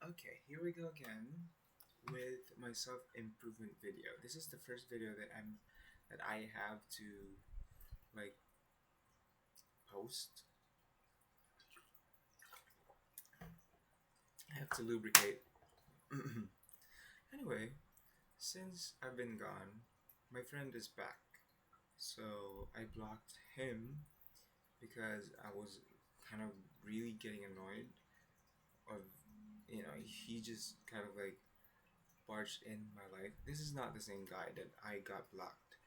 Okay, here we go again with my self-improvement video. This is the first video that I have to like post. I have to lubricate. Anyway, since I've been gone, my friend is back. So I blocked him because I was kind of really getting annoyed of he just kind of like barged in my life. This is not the same guy that I got blocked.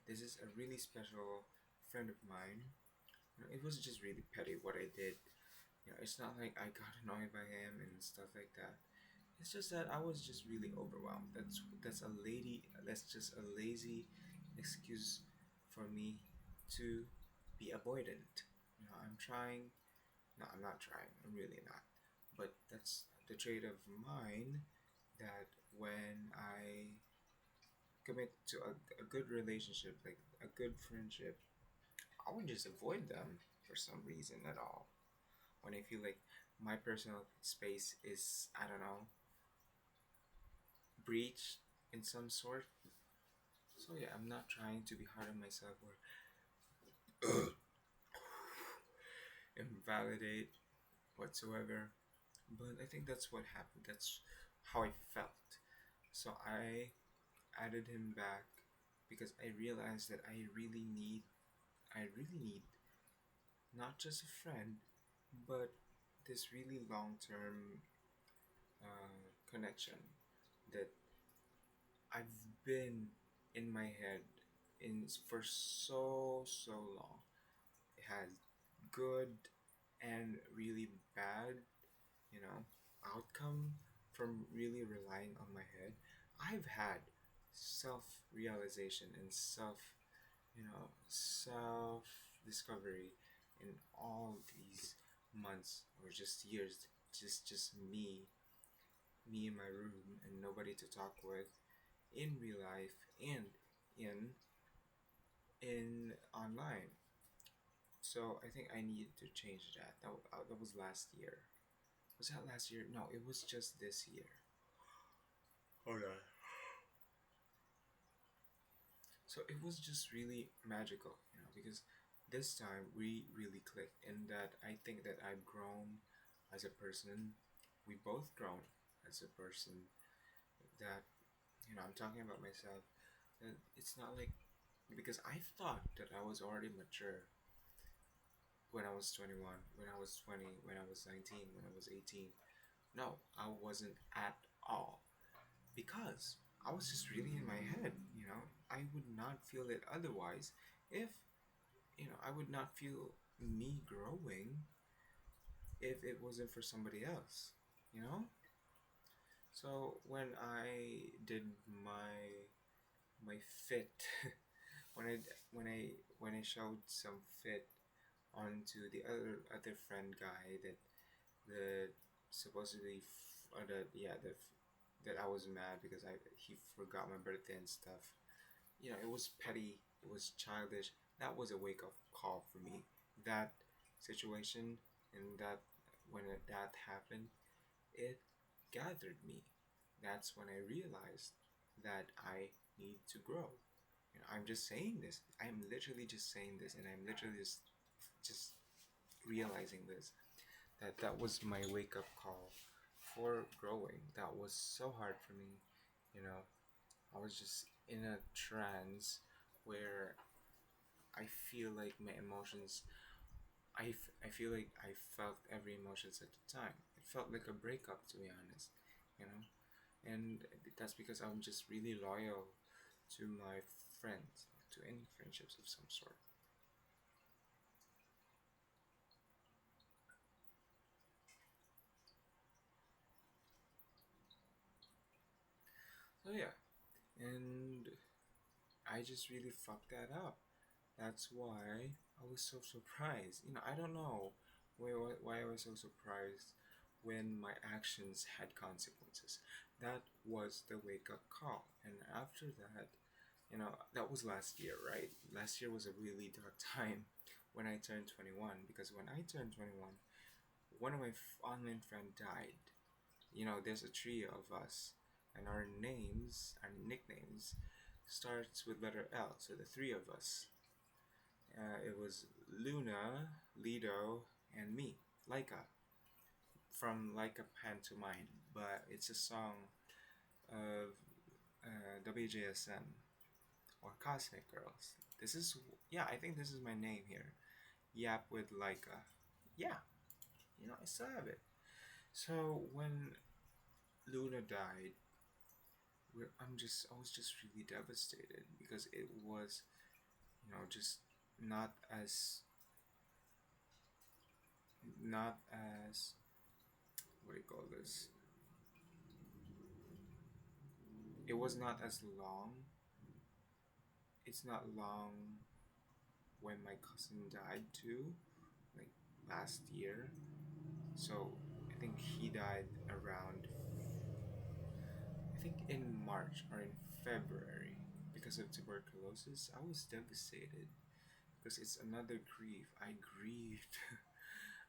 This is a really special friend of mine. It was just really petty what I did. It's not like I got annoyed by him and stuff like that. It's just that I was just really overwhelmed. That's just a lazy excuse for me to be avoidant. I'm trying. No, I'm not trying. I'm really not. But that's the trait of mine that when I commit to a good relationship, like a good friendship, I would just avoid them for some reason at all. When I feel like my personal space is, I don't know, breached in some sort. So yeah, I'm not trying to be hard on myself or invalidate whatsoever. But I think that's what happened. That's how I felt. So I added him back because I realized that I really need not just a friend, but this really long-term connection that I've been in my head for so long. It has good and really bad, you know, outcome from really relying on my head. I've had self-realization and self discovery in all these months or just years. Just me in my room and nobody to talk with in real life and in in online. So I think I needed to change that. That was last year. Was that last year? No, it was just this year. Hold on. So it was just really magical, because this time we really clicked, and that I think that I've grown as a person. We both grown as a person. That I'm talking about myself. And it's not like because I thought that I was already mature when I was 21, when I was 20, when I was 19, when I was 18. No, I wasn't at all because I was just really in my head. I would not feel it otherwise if, I would not feel me growing if it wasn't for somebody else, you know? So when I did my fit, when I showed some fit onto the other friend guy that supposedly that yeah that I was mad because he forgot my birthday and stuff. It was petty. It was childish. That was a wake up call for me. That situation and that happened, it gathered me. That's when I realized that I need to grow. I'm just saying this. I'm literally just saying this, and I'm literally just realizing this. That was my wake up call for growing. That was so hard for me. You know, I was just in a trance where I feel like my emotions. I feel like I felt every emotions at the time. It felt like a breakup, to be honest. You know, and that's because I'm just really loyal to my friends, to any friendships of some sort. So yeah, and I just really fucked that up. That's why I was so surprised. I don't know why I was so surprised when my actions had consequences. That was the wake up call. And after that, that was last year, right? Last year was a really dark time when I turned 21 because when I turned 21, one of my online friend died. there's a trio of us, and our names, our nicknames, starts with letter L. So the three of us. It was Luna, Lido, and me, Laika, from Like a Pantomime. But it's a song of WJSM or Cosmic Girls. This is, yeah, I think this is my name here. Yap with Laika. Yeah, I still have it. So when Luna died, I was just really devastated because it was, just not as, not as, what do you call this? It was not as long. It's not long when my cousin died too, like last year. So I think he died around, I think in March or in February because of tuberculosis. I was devastated because it's another grief. I grieved.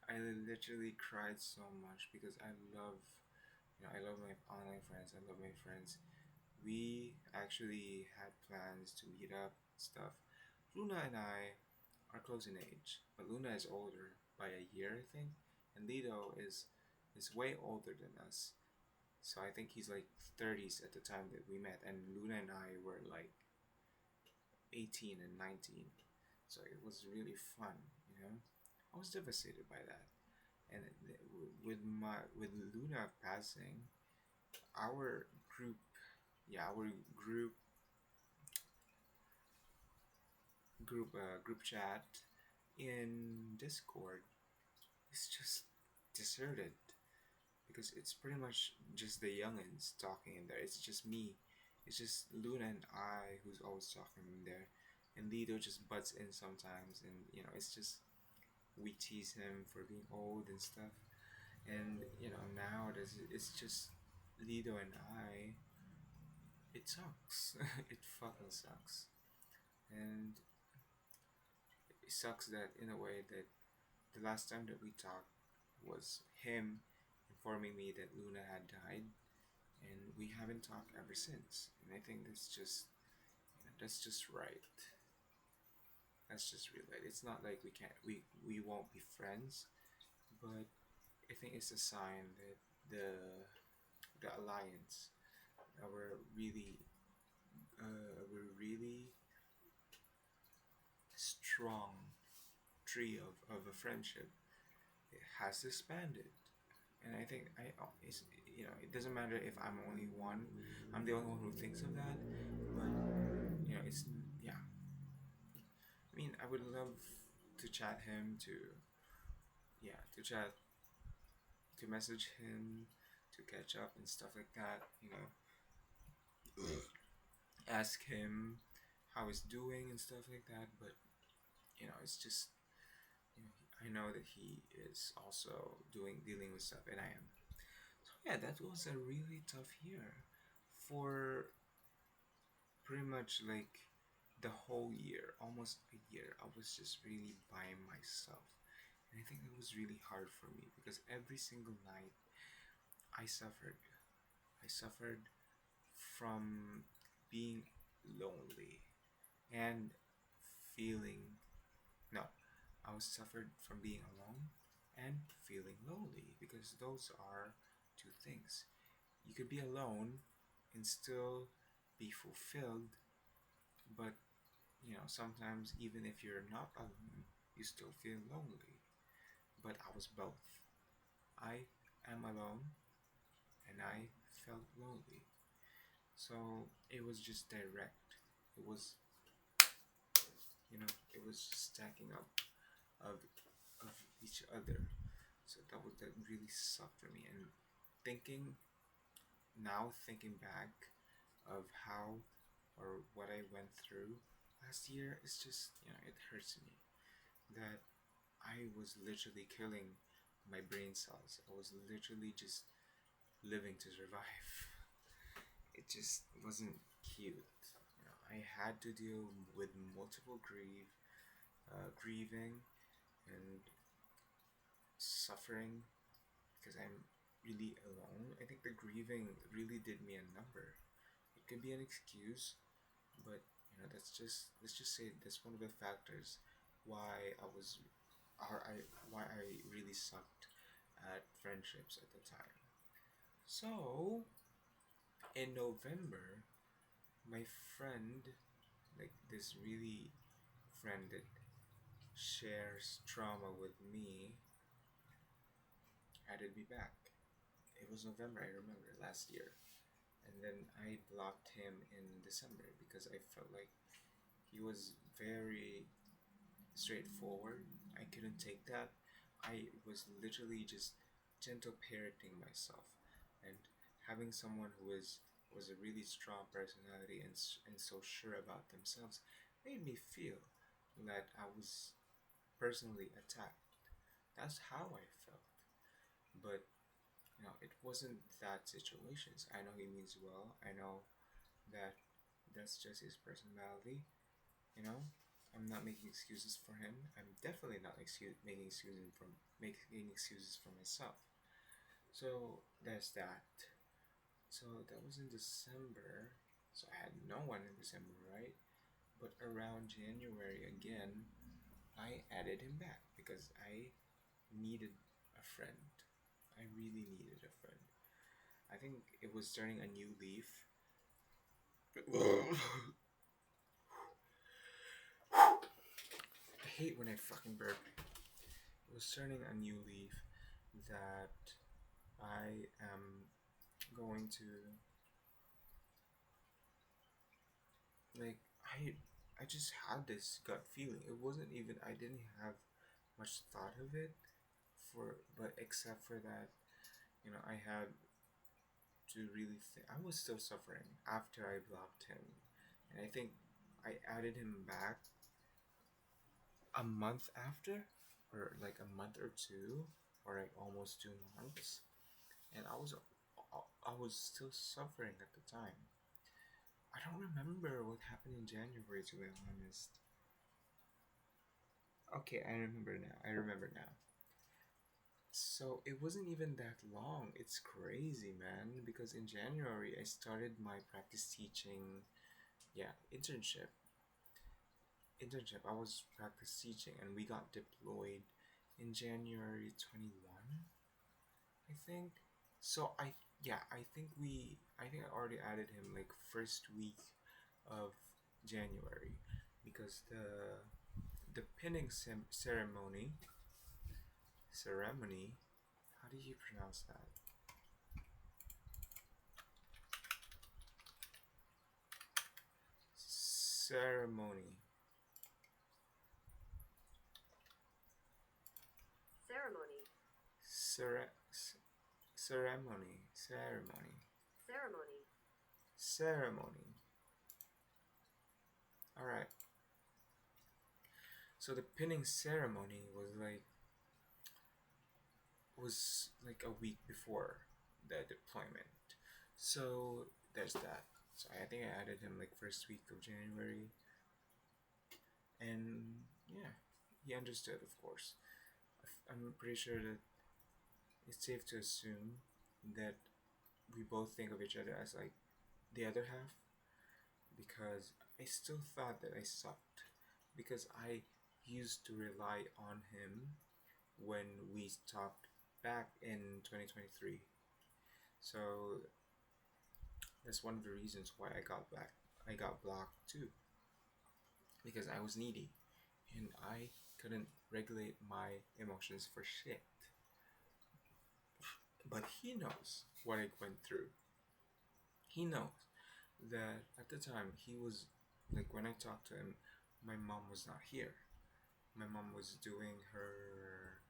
I literally cried so much because I love my online friends. I love my friends. We actually had plans to meet up and stuff. Luna and I are close in age, but Luna is older by a year, I think, and Lido is way older than us. So I think he's like 30s at the time that we met, and Luna and I were like 18 and 19. So it was really fun. I was devastated by that. And with Luna passing, our group, yeah, our group chat in Discord is just deserted because it's pretty much just the youngins talking in there. It's just me. It's just Luna and I who's always talking in there, and Lido just butts in sometimes, and it's just we tease him for being old and stuff. And now it's just Lido and I. It sucks. It fucking sucks, and it sucks that in a way that the last time that we talked was him informing me that Luna had died, and we haven't talked ever since. And I think that's just right. That's just real right. It's not like we won't be friends, but I think it's a sign that the alliance, our really strong tree of a friendship, it has disbanded. And I think it doesn't matter if I'm only one. I'm the only one who thinks of that. But it's yeah. I mean, I would love to chat him, to chat, to message him, to catch up and stuff like that. Ask him how he's doing and stuff like that. But it's just I know that he is also dealing with stuff, and I am. So yeah, that was a really tough year for pretty much like the whole year, almost a year. I was just really by myself, and I think it was really hard for me because every single night I suffered. I suffered from being lonely and feeling no, I was suffered from being alone and feeling lonely because those are two things. You could be alone and still be fulfilled, but sometimes even if you're not alone, you still feel lonely. But I was both. I am alone and I felt lonely. So it was just direct. It was, it was just stacking up of of each other. So that really sucked for me. And thinking thinking back of how or what I went through last year, it's just it hurts me that I was literally killing my brain cells. I was literally just living to survive. It just wasn't cute. I had to deal with multiple grieving and suffering because I'm really alone. I think the grieving really did me a number. It could be an excuse, but let's just say that's one of the factors why I was, or I why I really sucked at friendships at the time. So in November, my friend, like this really friend that shares trauma with me, added me back. It was November, I remember, last year. And then I blocked him in December because I felt like he was very straightforward. I couldn't take that. I was literally just gentle parenting myself, and having someone who was a really strong personality and so sure about themselves made me feel that I was personally attacked. That's how I felt. But it wasn't that situations. I know he means well. I know that that's just his personality. You know, I'm not making excuses for him. I'm definitely not making excuses for myself. So there's that. So that was in December. So I had no one in December, right? But around January again, I added him back because I needed a friend. I really needed a friend. I think it was turning a new leaf. I hate when I fucking burp. It was turning a new leaf that I am going to, like, I just had this gut feeling. It wasn't even, I didn't have much thought of it, but except for that, I had to really think. I was still suffering after I blocked him, and I think I added him back a month after, or like a month or two, or like almost 2 months, and I was still suffering at the time. I don't remember what happened in January, to be honest. Okay, I remember now. I remember now. So it wasn't even that long. It's crazy, man. Because in January I started my practice teaching, yeah, internship. I was practice teaching, and we got deployed in January 21, I think. So I think I already added him like first week of January, because the pinning ceremony, how do you pronounce that? Ceremony. Ceremony. Cere- ceremony. Ceremony. Ceremony. Ceremony. Alright. So the pinning ceremony was like a week before the deployment. So there's that. So I think I added him like first week of January, and yeah, he understood, of course. I'm pretty sure that it's safe to assume that we both think of each other as like the other half, because I still thought that I sucked because I used to rely on him when we talked back in 2023. So that's one of the reasons why I got blocked too, because I was needy and I couldn't regulate my emotions for shit. But he knows what I went through. He knows that at the time he was, like, when I talked to him, my mom was not here. My mom was doing her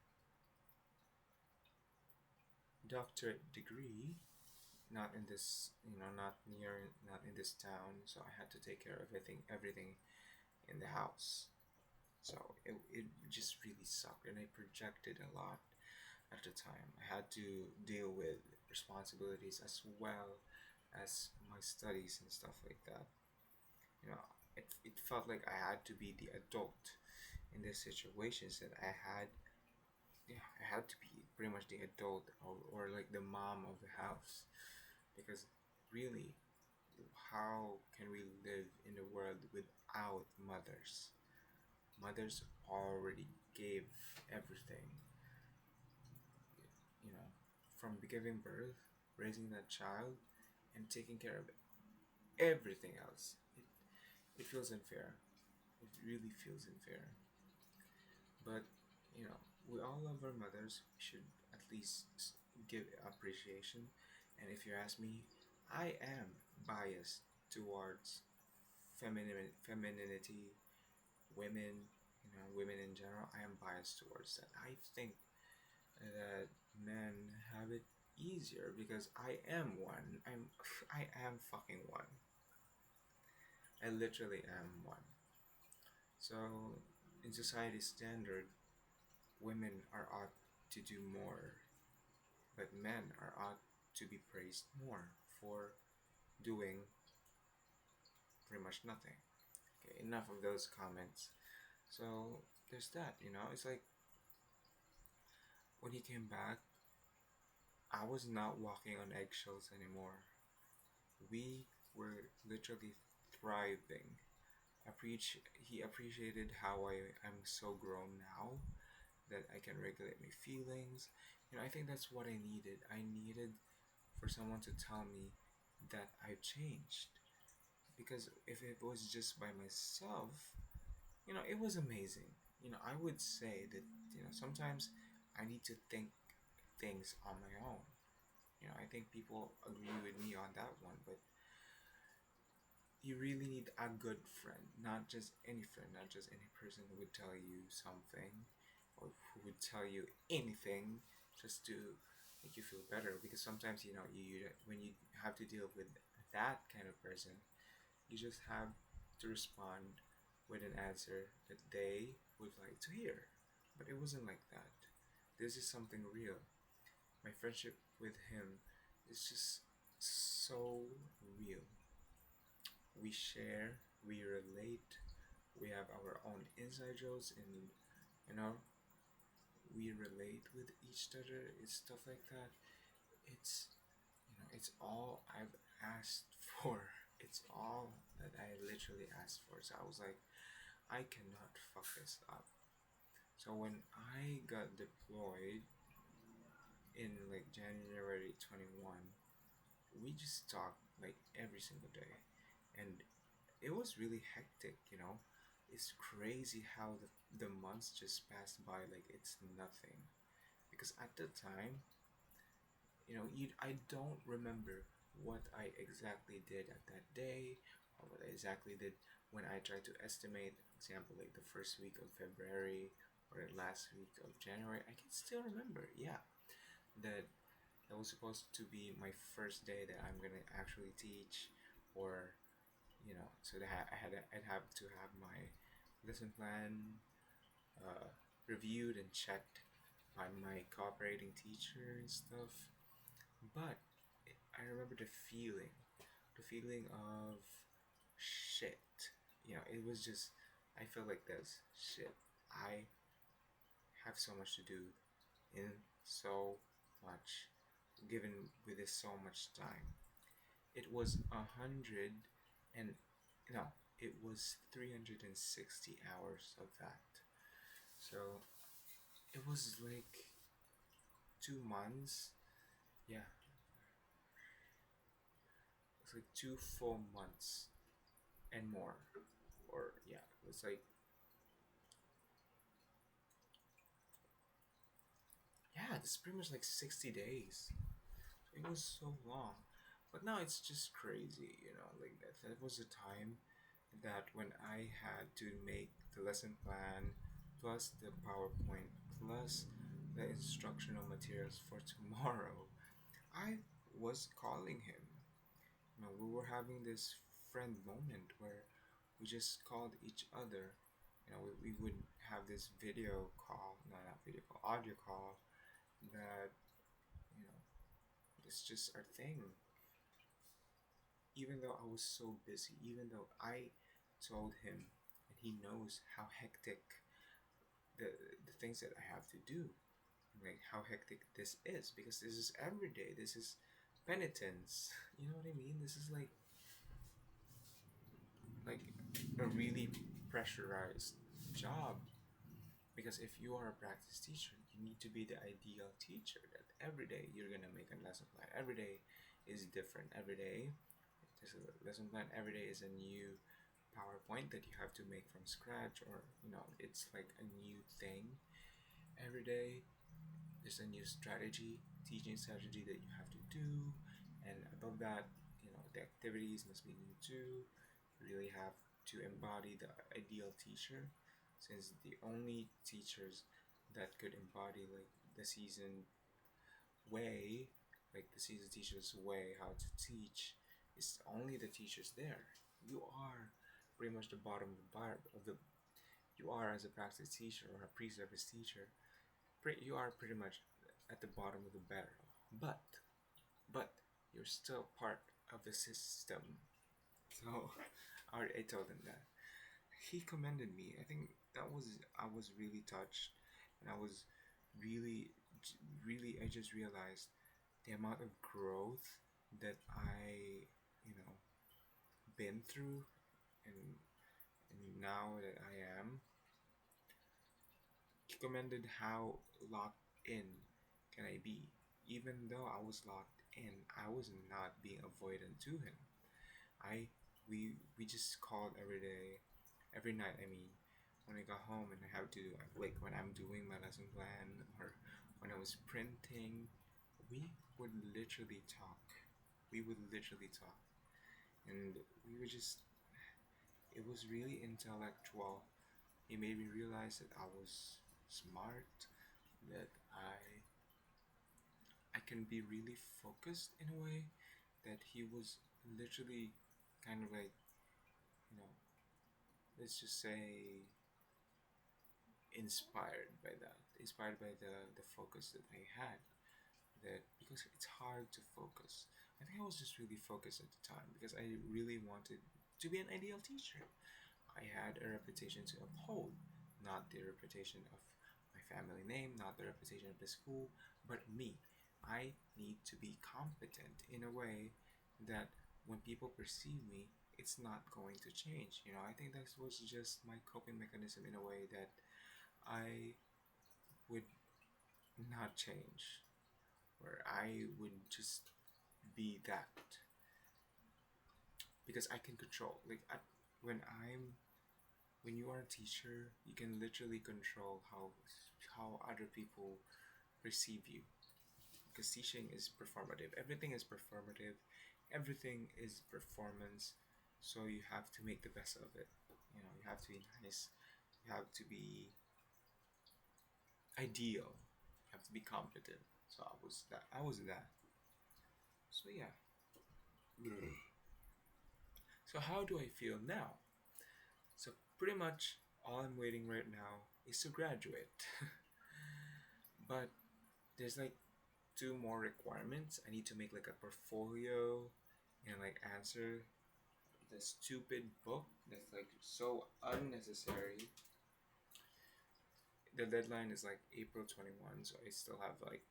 doctorate degree, not in this, not in this town. So I had to take care of everything in the house. So it just really sucked, and I projected a lot at the time. I had to deal with responsibilities as well as my studies and stuff like that. You know, it felt like I had to be the adult in these situations that I had. Yeah, I had to be. pretty much the adult, or like the mom of the house. Because really, how can we live in a world without mothers? Mothers already gave everything, you know, from giving birth, raising that child, and taking care of everything else. It feels unfair. It really feels unfair. But, you know, we all love our mothers. We should at least give appreciation. And if you ask me, I am biased towards femininity, women, women in general. I am biased towards that. I think that men have it easier because I am one. I am fucking one. I literally am one. So, in society standard, women are ought to do more, but men are ought to be praised more for doing pretty much nothing. Okay, enough of those comments. So there's that, it's like when he came back, I was not walking on eggshells anymore. We were literally thriving. He appreciated how I'm so grown now that I can regulate my feelings. I think that's what I needed. I needed for someone to tell me that I've changed. Because if it was just by myself, it was amazing. I would say that, sometimes I need to think things on my own. I think people agree with me on that one, but you really need a good friend, not just any friend, not just any person who would tell you something or who would tell you anything just to make you feel better. Because sometimes, when you have to deal with that kind of person, you just have to respond with an answer that they would like to hear. But it wasn't like that. This is something real. My friendship with him is just so real. We share, we relate, we have our own inside jokes, and you know, we relate with each other. It's stuff like that. It's it's all I've asked for. It's all that I literally asked for. So I was like, I cannot fuck this up. So when I got deployed in like January 21, we just talked like every single day. And it was really hectic. It's crazy how the months just passed by like it's nothing. Because at the time, I don't remember what I exactly did at that day or what I exactly did when I tried to estimate, example, like the first week of February or the last week of January. I can still remember, yeah, that that was supposed to be my first day that I'm gonna actually teach, or so that I'd have to have my lesson plan uh, reviewed and checked by my cooperating teacher and stuff. But I remember the feeling of shit. It was just, I felt like this shit. I have so much to do in so much, given with this so much time. It was 100 and, no, it was 360 hours of that. So it was like 2 months. Yeah, it's like 2 full months and more. Or yeah, it's like, yeah, it's pretty much like 60 days. It was so long. But now it's just crazy. Like that was a time that when I had to make the lesson plan plus the PowerPoint plus the instructional materials for tomorrow, I was calling him. We were having this friend moment where we just called each other. We would have this video call, no, not video call, audio call that, you know, it's just our thing. Even though I was so busy, even though I told him, and he knows how hectic the things that I have to do. like how hectic this is, because this is every day. This is penitence. You know what I mean? This is like a really pressurized job, because if you are a practice teacher, you need to be the ideal teacher, that every day you're gonna make a lesson plan. Every day is different. Every day there's a lesson plan. Every day is a new PowerPoint that you have to make from scratch, or it's like a new thing. Every day there's a new strategy, teaching strategy that you have to do, and above that, the activities must be new too. You really have to embody the ideal teacher, since the only teachers that could embody like the seasoned way, like the seasoned teacher's way how to teach, is only the teachers there. You are pretty much the bottom of the bar of the. You are, as a practice teacher or a pre-service teacher, you are pretty much at the bottom of the barrel. But you're still part of the system. So I told him that. He commended me. I think I was really touched, and I was really, really, I just realized the amount of growth that I, you know, been through, and now that I am. He commended how locked in can I be. Even though I was locked in, I was not being avoidant to him. I we just called every day, every night. I mean, when I got home and I have to, like, when I'm doing my lesson plan, or when I was printing, we would literally talk. We would literally talk, and we were just. It was really intellectual. It made me realize that I was smart, that I can be really focused in a way, that he was literally kind of like, you know, let's just say inspired by the focus that I had. That because it's hard to focus. I think I was just really focused at the time because I really wanted to be an ideal teacher. I had a reputation to uphold, not the reputation of my family name, not the reputation of the school, but me. I need to be competent in a way that when people perceive me, it's not going to change. I think that was just my coping mechanism in a way that I would not change, where I would just be that, because I can control. When I'm when you are a teacher, you can literally control how other people perceive you. Because teaching is performative. Everything is performative. Everything is performance. So you have to make the best of it. You have to be nice. You have to be ideal. You have to be competent. So I was that. I was that. So yeah. So how do I feel now? So pretty much all I'm waiting right now is to graduate. But there's like two more requirements. I need to make like a portfolio and like answer the stupid book that's like so unnecessary. The deadline is like April 21, so I still have like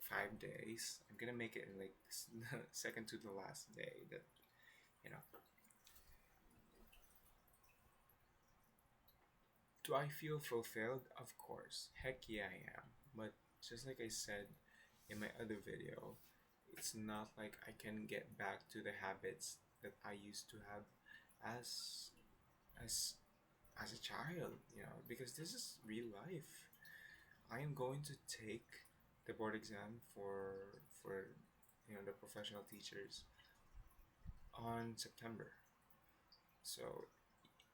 5 days. I'm gonna make it in like second to the last day. That you know. Do I feel fulfilled? Of course. Heck yeah, I am. But just like I said in my other video, it's not like I can get back to the habits that I used to have as as as a child, because this is real life. I am going to take the board exam for the professional teachers on September. So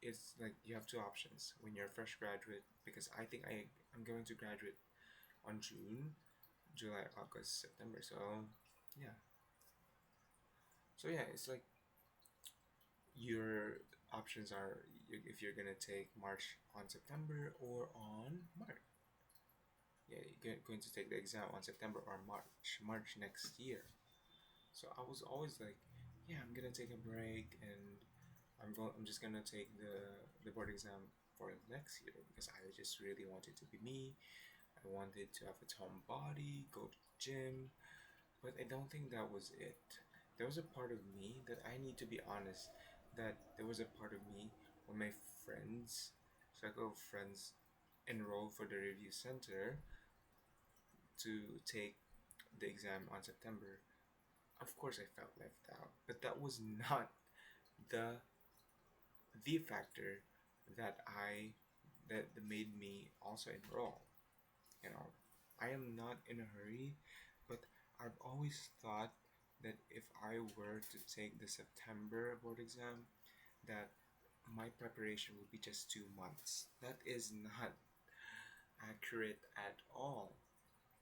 it's like you have two options when you're a fresh graduate, because I think I'm going to graduate on June, July, August, September. So yeah. So yeah, it's like your options are if you're gonna take March on September or on March. Yeah, you're going to take the exam on September or March next year. So I was always like, yeah, I'm gonna take a break, and I'm just gonna take the board exam for next year because I just really wanted to be me. I wanted to have a toned body, go to the gym, but I don't think that was it. There was a part of me that I need to be honest that there was a part of me when my friends, circle of friends, enrolled for the review center to take the exam on September. Of course, I felt left out, but that was not the the factor that I that made me also enroll. You know, I am not in a hurry, but I've always thought that if I were to take the September board exam, that my preparation would be just 2 months. That is not accurate at all.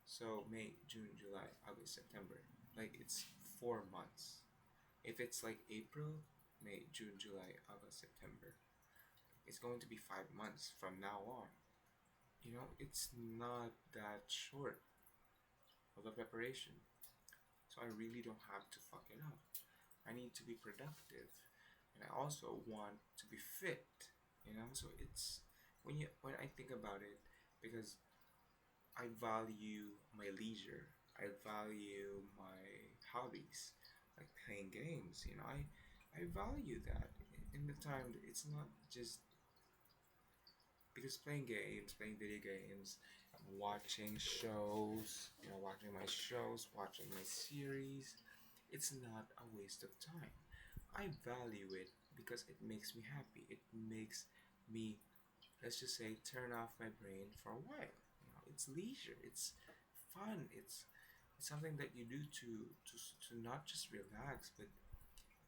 So May, June, July, August, September. Like it's 4 months. If it's like April, May, June, July, August, September, it's going to be 5 months from now on. You know, it's not that short of a preparation. So I really don't have to fuck it up. I need to be productive. And I also want to be fit. You know, so it's when I think about it, because I value my leisure. I value my hobbies, like playing games. You know, I value that in the time. It's not just because playing video games, watching shows. You know, watching my shows, watching my series. It's not a waste of time. I value it because it makes me happy. It makes me, let's just say, turn off my brain for a while. You know, it's leisure. It's fun. It's something that you do to not just relax, but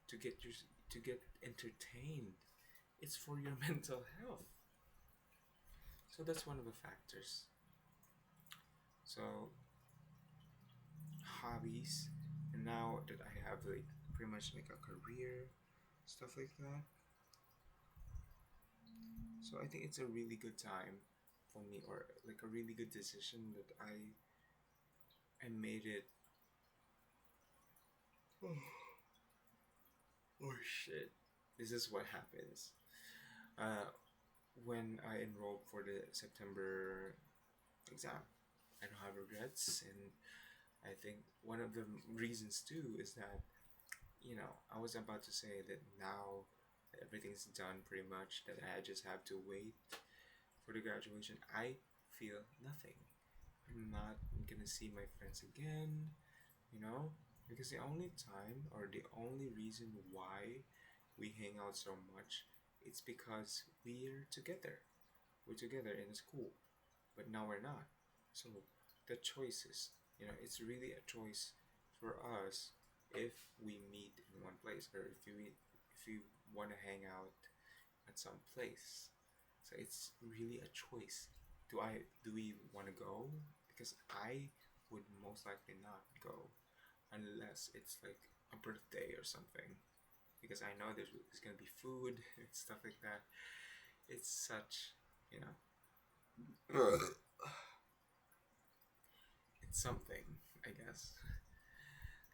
to get your to get entertained. It's for your mental health. So that's one of the factors. So hobbies, and now that I have like pretty much like a career, stuff like that. So I think it's a really good time for me, or like a really good decision that I made it. Oh shit! This is what happens. Uh, when I enrolled for the September exam, I don't have regrets, and I think one of the reasons too is that I was about to say that now everything's done pretty much, that I just have to wait for the graduation. I feel nothing. I'm not gonna see my friends again, you know, because the only time or the only reason why we hang out so much, it's because we're together. We're together in the school, but now we're not. So the choices, it's really a choice for us if we meet in one place, or if you want to hang out at some place. So it's really a choice. Do we want to go? Because I would most likely not go unless it's like a birthday or something. Because I know there's gonna be food and stuff like that. It's such, you know, it's something, I guess.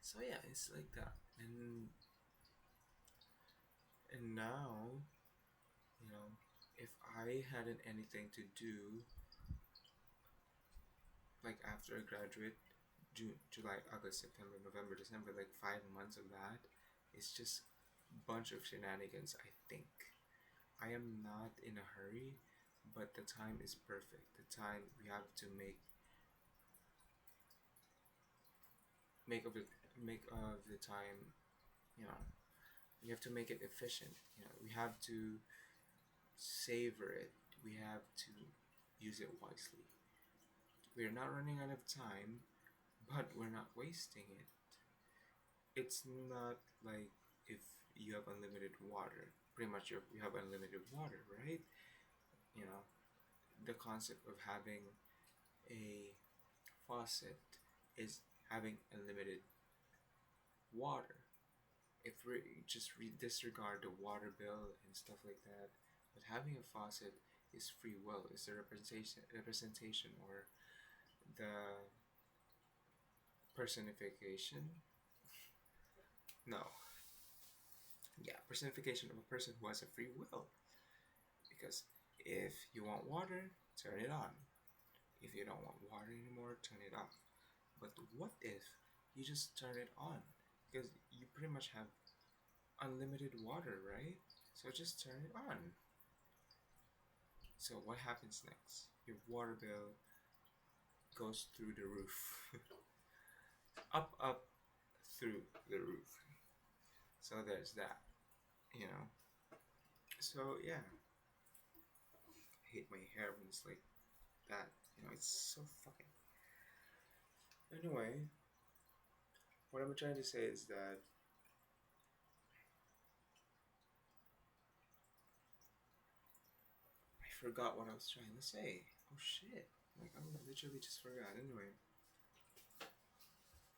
So yeah, it's like that. And now, you know, if I hadn't anything to do, like after I graduate, June, July, August, September, November, December, like 5 months of that, it's just a bunch of shenanigans, I think. I am not in a hurry, but the time is perfect. The time we have to make of it make of the time, you know, we have to make it efficient. We have to savor it. We have to use it wisely. We're not running out of time, but we're not wasting it. It's not like if you have unlimited water. Pretty much you have unlimited water, right? You know, the concept of having a faucet is having unlimited water. If we just disregard the water bill and stuff like that, but having a faucet is free will. It's the representation or the personification. No, yeah, personification of a person who has a free will. Because If you want water, turn it on. If you don't want water anymore, turn it off. But what if you just turn it on? Because you pretty much have unlimited water, right? So just turn it on. So what happens next? Your water bill goes through the roof. Up, through the roof. So there's that, you know. So yeah, I hate my hair when it's like that. You know, it's so fucking. Anyway, what I'm trying to say is that I forgot what I was trying to say. Oh shit! Like I literally just forgot. Anyway,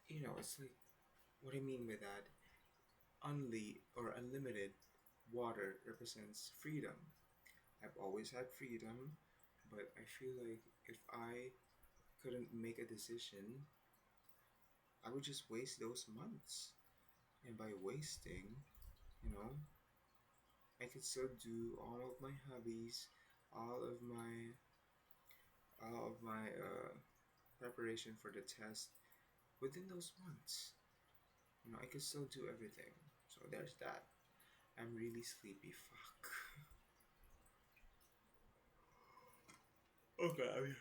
you know, it's like what I mean by that. Unlimited water represents freedom. I've always had freedom, but I feel like if I couldn't make a decision, I would just waste those months. And by wasting, you know, I could still do all of my hobbies, all of my all of my preparation for the test within those months. You know, I could still do everything. So there's that. I'm really sleepy. Fuck. Okay,